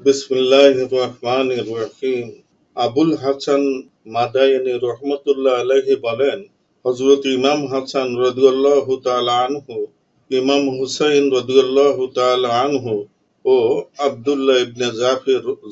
বিসমিল্লাহির রহমানির রহিম। আবুল হাসান মাদায়েনি রহমতুল্লাহ আলাইহি বলেন, হযরত ইমাম হাসান রাদিয়াল্লাহু তাআলা আনহু, ইমাম হুসাইন রাদিয়াল্লাহু তাআলা আনহু ও আব্দুল্লাহ ইবনে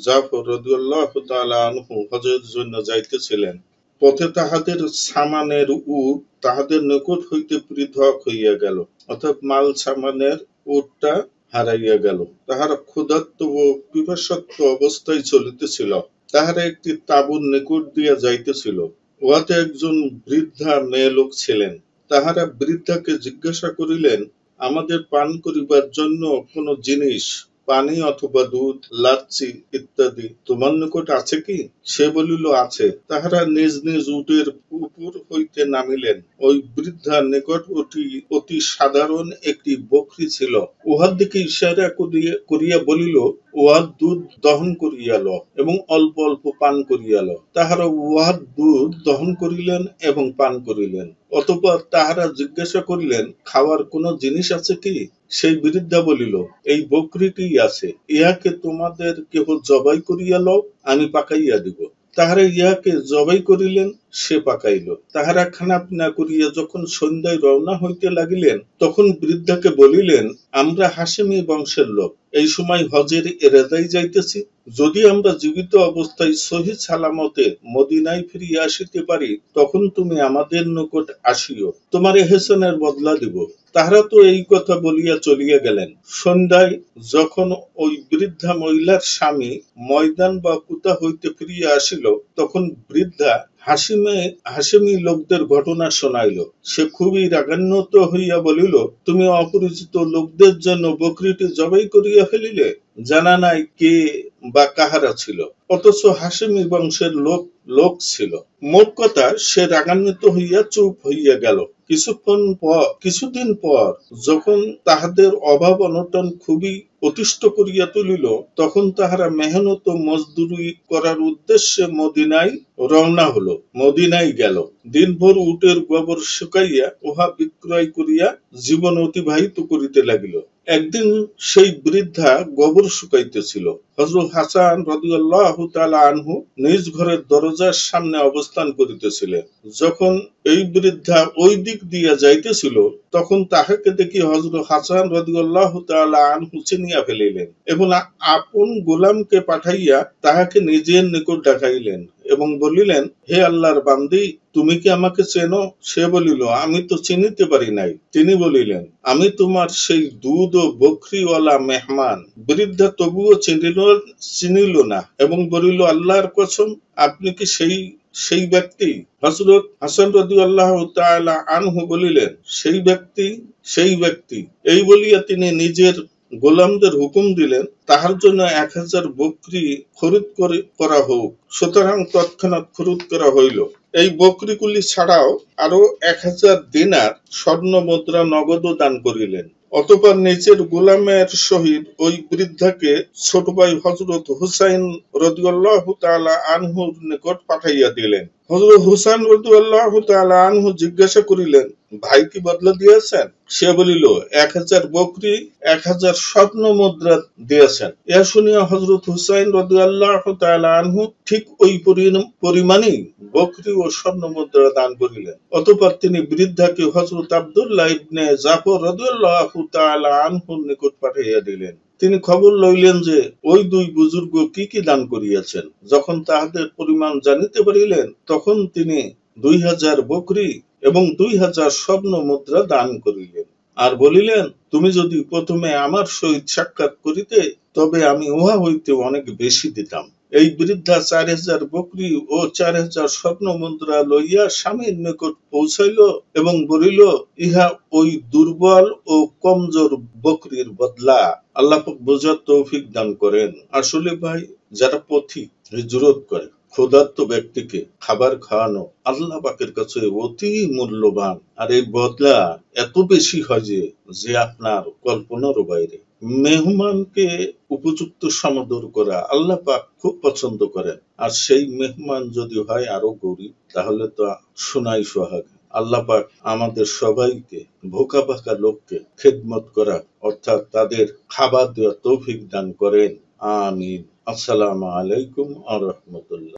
জাফর রাদিয়াল্লাহু তাআলা আনহু হজের জন্য যাইতেছিলেন। পথে তাহাদের সামানের উট তাহাদের নিকট হইতে পৃথক হইয়া গেল, অর্থাৎ মাল সামানের উটটা হারাইয়া গেল। তাহারা ক্ষুধার্ত ও পিপাসার্ত অবস্থায় চলিতেছিল। তাহারা একটি তাঁবুর নিকট দিয়া যাইতেছিল। উহাতে একজন বৃদ্ধা মেয়ে লোক ছিলেন। তাহারা বৃদ্ধাকে জিজ্ঞাসা করিলেন, আমাদের পান করিবার জন্য কোন জিনিস, পানি অথবা দুধ, লাচ্ছি ইত্যাদি তোমার নিকট আছে কি? সে বলিল, আছে। তাহারা নিজ নিজ উটের উপর হইতে নামিলেন। ওই বৃদ্ধার নিকট অতি সাধারণ একটি বকরী ছিল। উহার দিকে ইশারা করিয়া বলিল, উহার দুধ দহন করিয়া ল এবং অল্প অল্প পান করিয়া ল। তাহারা উহার দুধ দহন করিলেন এবং পান করিলেন। অতঃপর তাহারা জিজ্ঞাসা করিলেন, খাওয়ার কোন জিনিস আছে কি? সেই বৃদ্ধা বলিল, এই বকরীটি আছে, ইহাকে তোমাদের কেহ জবাই করিয়া লও, আমি পাকাইয়া দিব। তাহারা ইহাকে জবাই করিলেন, সে পাকাইল। তাহারা খানাপিনা করিয়া যখন সন্ধ্যায় রওনা হইতে লাগিলেন, তখন বৃদ্ধাকে বলিলেন, আমরা হাশেমি বংশের লোক, এই সময় হজের এরাদায় যাইতেছি। যদি আমরা জীবিত অবস্থায় সহি সালামতে মদিনায় ফিরিয়া আসিতে পারি, তখন তুমি আমাদের নিকট আসিও, তোমার এহসানের বদলা দিব। তাহারা তো এই কথা বলিয়া চলিয়া গেলেন। সন্ধ্যায় যখন ওই বৃদ্ধা মহিলার স্বামী ময়দান বা কুতা হইতে ফিরিয়া আসিল, তখন বৃদ্ধা হাশেমি লোকদের ঘটনা শোনাইল। সে খুবই রাগান্বিত হইয়া বলিল, তুমি অপরিচিত লোকদের জন্য বকরীটি জবাই করিয়া ফেলিলে, জানা নাই কে বা কাহারা ছিল, অথচ হাশেমি বংশের লোক ছিল। মোট কথা, সে রাগান্বিত হইয়া চুপ হইয়া গেল। কিছুদিন পর যখন তাহাদের অভাব অনটন খুবই অতিষ্ঠ করিয়া তুলিল, তখন তাহারা মেহনত ও মজদুরি করার উদ্দেশ্যে মদিনায় রওনা হলো। মদিনায় গেল। দিনভর উটের গোবর শুকাইয়া উহা বিক্রয় করিয়া জীবন অতিবাহিত করিতে লাগিল। একদিন সেই বৃদ্ধা গোবর শুকাইতেছিল। হযরত হাসান রাদিয়াল্লাহু তাআলা আনহু নিজ ঘরের দরজার সামনে অবস্থান করিতেছিলেন। যখন এই বৃদ্ধা ওই দিক দিয়া যাইতেছিল, তখন তাহাকে দেখি হযরত হাসান রাদিয়াল্লাহু তাআলা আনহু চিনিয়া ফেলিলেন এবং আপন গোলামকে পাঠাইয়া তাহাকে নিজের নিকট ডাকাইলেন এবং বলিলেন, হে আল্লাহর বান্দী, তুমি কি আমাকে চেনো? সে বলিল, আমি তো চিনিতে পারি নাই। তিনি বলিলেন, আমি তোমার সেই দুধ ও বকরিওয়ালা মেহমান। বৃদ্ধা তবুও চিনিল না এবং বলিল, আল্লাহর কসম, আপনি কি সেই ব্যক্তি? হযরত হাসান রাদিয়াল্লাহু তাআলা আনহু বলিলেন, সেই ব্যক্তি। এই বলিয়া তিনি নিজের গোলামদের হুকুম দিলেন, তাহার জন্য 1000 বকরি খরিদ করা হোক। সুতরাং তৎক্ষণাৎ খরিদ করা হইল। এই বকরিগুলি ছাড়াও আরো 1000 দিনার স্বর্ণ মুদ্রা নগদও দান করিলেন। অতঃপর নিজের গোলামের সহিত ওই বৃদ্ধাকে ছোট ভাই হযরত হুসাইন রাদিয়াল্লাহু তাআলা আনহুর নিকট পাঠাইয়া দিলেন। হযরত হুসাইন রাদিয়াল্লাহু তাআলা আনহু জিজ্ঞাসা করিলেন, ভাই কি বদলা দিয়েছেন? সে বলিল, 1000 বকরি, 1000 স্বর্ণ মুদ্রা দিয়েছেন। ইহা শুনিয়া হযরত হুসাইন রাদিয়াল্লাহু তাআলা আনহু ঠিক ওই পরিমাণই বকরি ও স্বর্ণ মুদ্রা দান করিলেন। অতঃপর তিনি বৃদ্ধাকে হযরত আব্দুল্লাহ ইবনে জাফর রাদিয়াল্লাহু তাআলা আনহুর নিকট পাঠাইয়া দিলেন। তিনি খবর লইলেন যে ওই দুই বুজুর্গ কি কি দান করিয়াছেন। যখন তাহাদের পরিমাণ জানিতে পারিলেন, তখন তিনি 2000 বকরি এবং 2000 স্বর্ণ মুদ্রা দান করিলেন আর বলিলেন, তুমি যদি প্রথমে আমার সহিত সাক্ষাৎ করিতে, তবে আমি উহা হইতে অনেক বেশি দিতাম। এই বৃদ্ধা 4000 বকরি ও 4000 স্বর্ণ মুদ্রা লইয়া স্বামীর নিকট পৌঁছাইল এবং বলিল, ইহা ওই দুর্বল ও কমজোর বকরির বদলা। আল্লাহ পাক বোঝার তৌফিক দান করেন। আসলে ভাই, যারা পথিক হিজরত করে, ক্ষুধার্ত ব্যক্তিকে খাবার খাওয়ানো আল্লাহ পাকের কাছে অতি মূল্যবান। আর এই বদলা এত বেশি হয় যে আপনার কল্পনারও বাইরে। মেহমানকে উপযুক্ত সমাদর করা আল্লাহ পাক খুব পছন্দ করেন। আর সেই মেহমান যদি হয় আরো গরিব, তাহলে তো সোনাই সোহাগা। আল্লাহ পাক আমাদের সবাইকে ভোকা পাকা লোককে খেদমত করা, অর্থাৎ তাদের খাবার দেওয়া তৌফিক দান করেন। আমিন। আসসালামু আলাইকুম আ রহমতুল্লাহ।